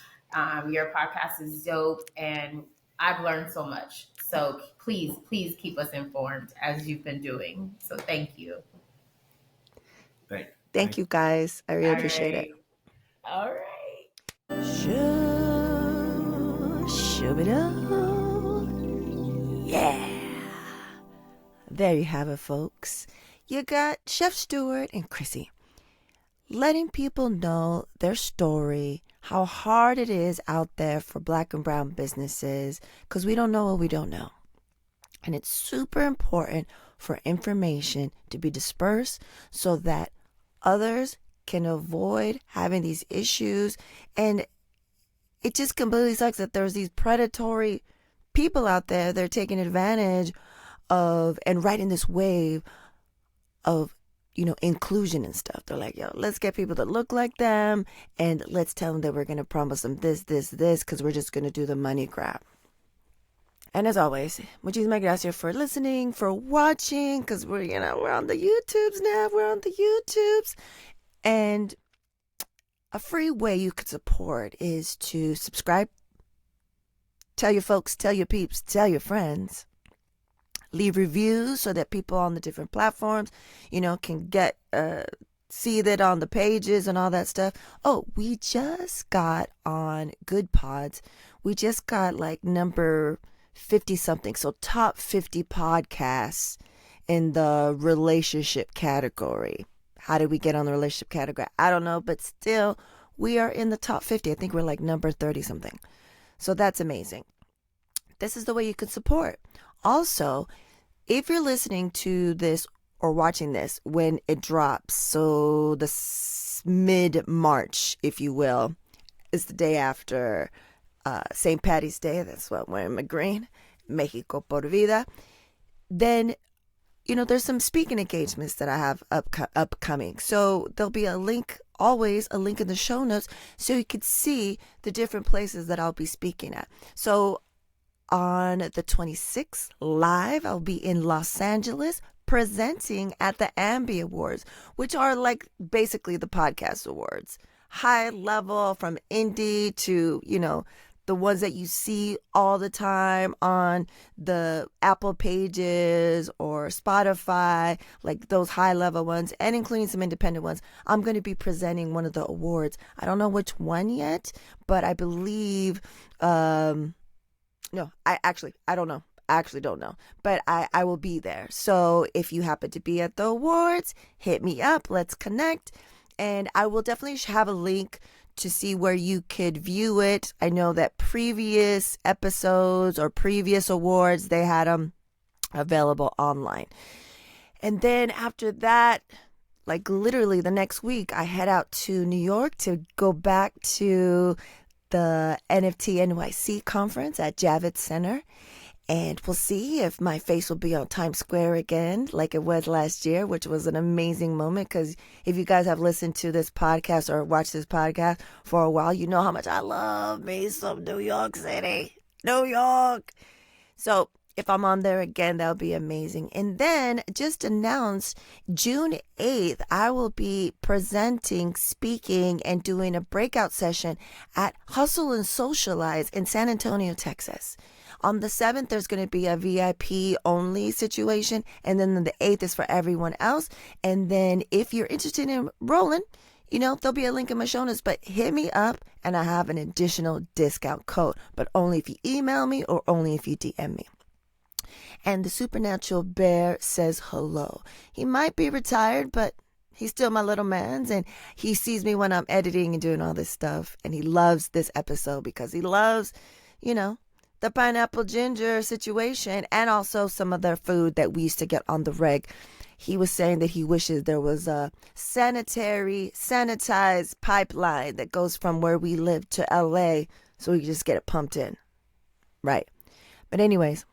Speaker 2: Your podcast is dope, and I've learned so much. So please keep us informed as you've been doing. So thank you.
Speaker 1: Thank you, guys. I really appreciate it.
Speaker 2: All right.
Speaker 1: Yeah. There you have it, folks. You got Chef Stuart and Chrissy letting people know their story, how hard it is out there for Black and brown businesses, because we don't know what we don't know. And it's super important for information to be dispersed so that others can avoid having these issues. And it just completely sucks that there's these predatory people out there that are taking advantage of and riding this wave of inclusion and stuff. They're like, yo, let's get people that look like them and let's tell them that we're going to promise them this, because we're just going to do the money grab. And as always, muchísimas gracias for listening, for watching, because we're on the YouTubes now. We're on the YouTubes. And a free way you could support is to subscribe, tell your folks, tell your peeps, tell your friends. Leave reviews so that people on the different platforms, can get, see that on the pages and all that stuff. Oh, we just got on Good Pods. We just got like number 50 something. So top 50 podcasts in the relationship category. How did we get on the relationship category? I don't know, but still we are in the top 50. I think we're like number 30 something. So that's amazing. This is the way you could support. Also, if you're listening to this or watching this when it drops, so the mid-March, if you will, is the day after St. Patty's Day. That's why I'm wearing my green. Mexico por vida. Then, there's some speaking engagements that I have upcoming. So there'll be always a link in the show notes so you could see the different places that I'll be speaking at. So on the 26th live, I'll be in Los Angeles presenting at the Ambi Awards, which are like basically the podcast awards. High level from indie to, the ones that you see all the time on the Apple pages or Spotify, like those high level ones, and including some independent ones. I'm going to be presenting one of the awards. I don't know which one yet, but I believe, no, I don't know. I actually don't know, but I will be there. So if you happen to be at the awards, hit me up. Let's connect. And I will definitely have a link to see where you could view it. I know that previous episodes or previous awards, they had them available online. And then after that, like literally the next week, I head out to New York to go back to the NFT NYC conference at Javits Center. And we'll see if my face will be on Times Square again, like it was last year, which was an amazing moment. Because if you guys have listened to this podcast or watched this podcast for a while, you know how much I love me some New York City, New York. So if I'm on there again, that'll be amazing. And then just announced June 8th, I will be presenting, speaking, and doing a breakout session at Hustle and Socialize in San Antonio, Texas. On the 7th, there's going to be a VIP only situation. And then the 8th is for everyone else. And then if you're interested in rolling, there'll be a link in my show notes, but hit me up and I have an additional discount code, but only if you email me or only if you DM me. And the Supernatural Bear says hello. He might be retired, but He's still my little man's, and he sees me when I'm editing and doing all this stuff. And he loves this episode because he loves, the pineapple ginger situation and also some of their food that we used to get on the reg. He was saying that he wishes there was a sanitized pipeline that goes from where we live to LA so we can just get it pumped in. Right. But anyways,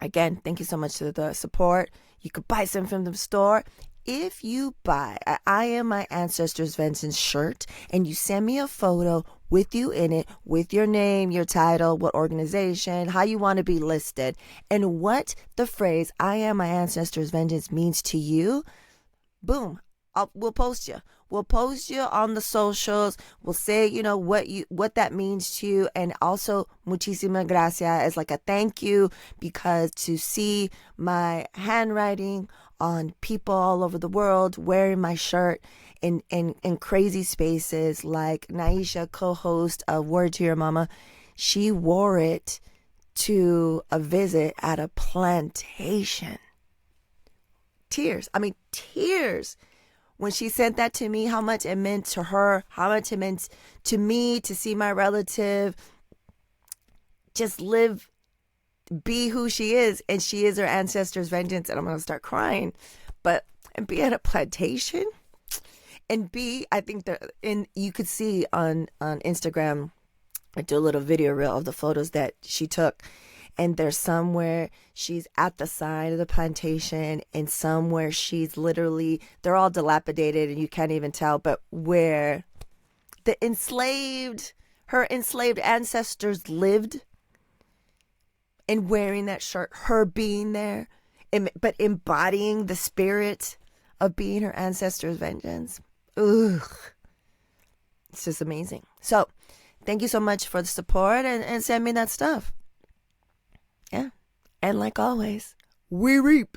Speaker 1: again, thank you so much for the support. You could buy some from the store. If you buy a I Am My Ancestors Vengeance shirt and you send me a photo with you in it, with your name, your title, what organization, how you want to be listed, and what the phrase I Am My Ancestors Vengeance means to you, boom, we'll post you. We'll post you on the socials. We'll say, what that means to you. And also, muchísimas gracias as like a thank you, because to see my handwriting on people all over the world wearing my shirt in crazy spaces, like Naisha, co-host of Word to Your Mama, she wore it to a visit at a plantation. Tears. When she sent that to me, how much it meant to her, how much it meant to me to see my relative just be who she is, and she is her ancestors' vengeance, and I'm going to start crying. And be at a plantation, and I think you could see on Instagram, I do a little video reel of the photos that she took. And there's somewhere she's at the side of the plantation, and somewhere she's literally, they're all dilapidated and you can't even tell, but where her enslaved ancestors lived, and wearing that shirt, her being there, but embodying the spirit of being her ancestors' vengeance. Ugh. It's just amazing. So thank you so much for the support, and send me that stuff. Yeah. And like always, we reap